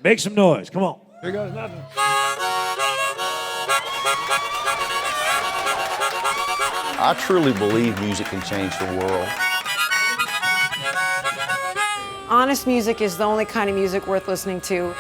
Make some noise. Come on. Here goes nothing. I truly believe music can change the world. Honest music is the only kind of music worth listening to.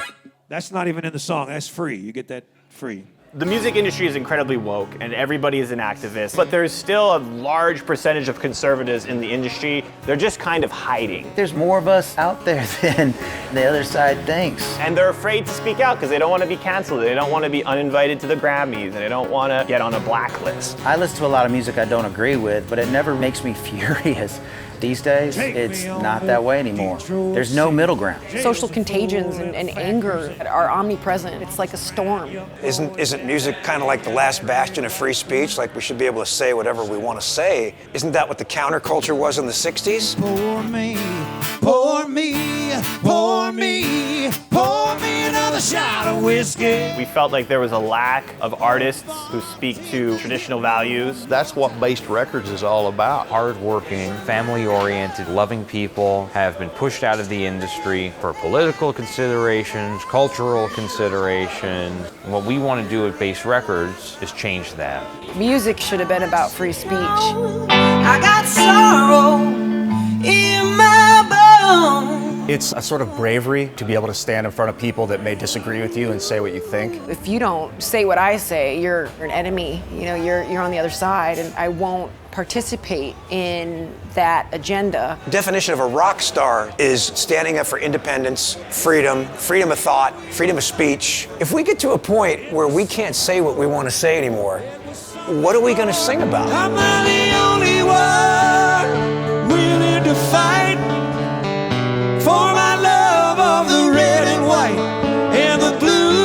That's not even in the song. That's free. You get that free. The music industry is incredibly woke and everybody is an activist, but there's still a large percentage of conservatives in the industry. They're just kind of hiding. There's more of us out there than the other side thinks. And they're afraid to speak out because they don't want to be canceled. They don't want to be uninvited to the Grammys and they don't want to get on a blacklist. I listen to a lot of music I don't agree with, but it never makes me furious. These days, it's not that way anymore. There's no middle ground. Social contagions and anger are omnipresent. It's like a storm. Isn't music kind of like the last bastion of free speech? Like we should be able to say whatever we want to say? Isn't that what the counterculture was in the 60s? Pour me, pour me, pour me, pour me another shot of whiskey. We felt like there was a lack of artists who speak to traditional values. That's what Baste Records is all about. Hardworking, family-oriented, loving people have been pushed out of the industry for political considerations, cultural considerations. And what we want to do at Baste Records is change that. Music should have been about free speech. I got sorrow in my bones. It's a sort of bravery to be able to stand in front of people that may disagree with you and say what you think. If you don't say what I say, you're an enemy. You know, you're on the other side, and I won't participate in that agenda. The definition of a rock star is standing up for independence, freedom, freedom of thought, freedom of speech. If we get to a point where we can't say what we want to say anymore, what are we going to sing about? I'm not the only one willing to fight for my love of the red and white and the blue.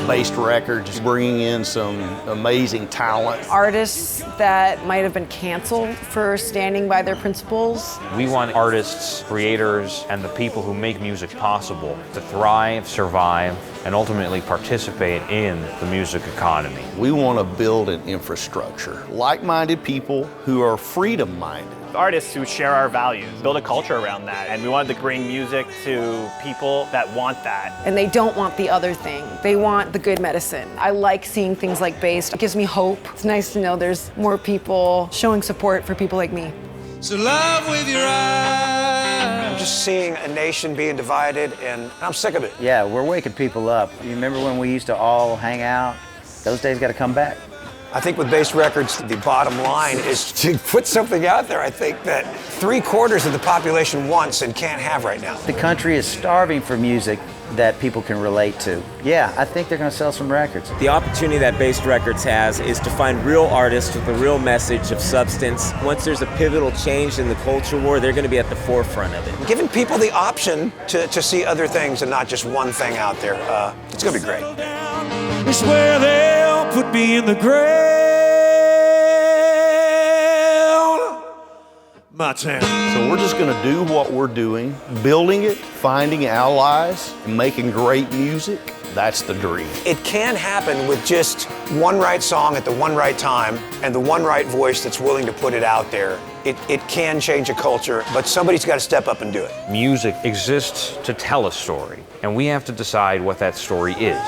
Baste Records is bringing in some amazing talent. Artists that might have been canceled for standing by their principles. We want artists, creators, and the people who make music possible to thrive, survive, and ultimately participate in the music economy. We want to build an infrastructure, like-minded people who are freedom-minded. Artists who share our values, build a culture around that. And we wanted to bring music to people that want that. And they don't want the other thing. They want the good medicine. I like seeing things like Baste. It gives me hope. It's nice to know there's more people showing support for people like me. So love with your eyes. I'm just seeing a nation being divided, and I'm sick of it. Yeah, we're waking people up. You remember when we used to all hang out? Those days got to come back. I think with Baste Records, the bottom line is to put something out there, I think, that 3/4 of the population wants and can't have right now. The country is starving for music that people can relate to. Yeah, I think they're going to sell some records. The opportunity that Baste Records has is to find real artists with a real message of substance. Once there's a pivotal change in the culture war, they're going to be at the forefront of it. Giving people the option to see other things and not just one thing out there, it's going to be great. It's where they'll put me in the ground. My town. So we're just going to do what we're doing, building it, finding allies, and making great music. That's the dream. It can happen with just one right song at the one right time and the one right voice that's willing to put it out there. It can change a culture, but somebody's got to step up and do it. Music exists to tell a story, and we have to decide what that story is.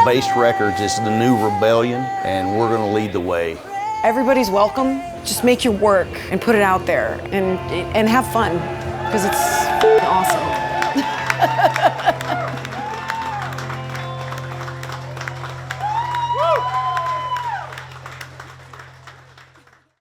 Baste Records is the new rebellion, and we're going to lead the way. Everybody's welcome. Just make your work and put it out there and have fun, because it's awesome.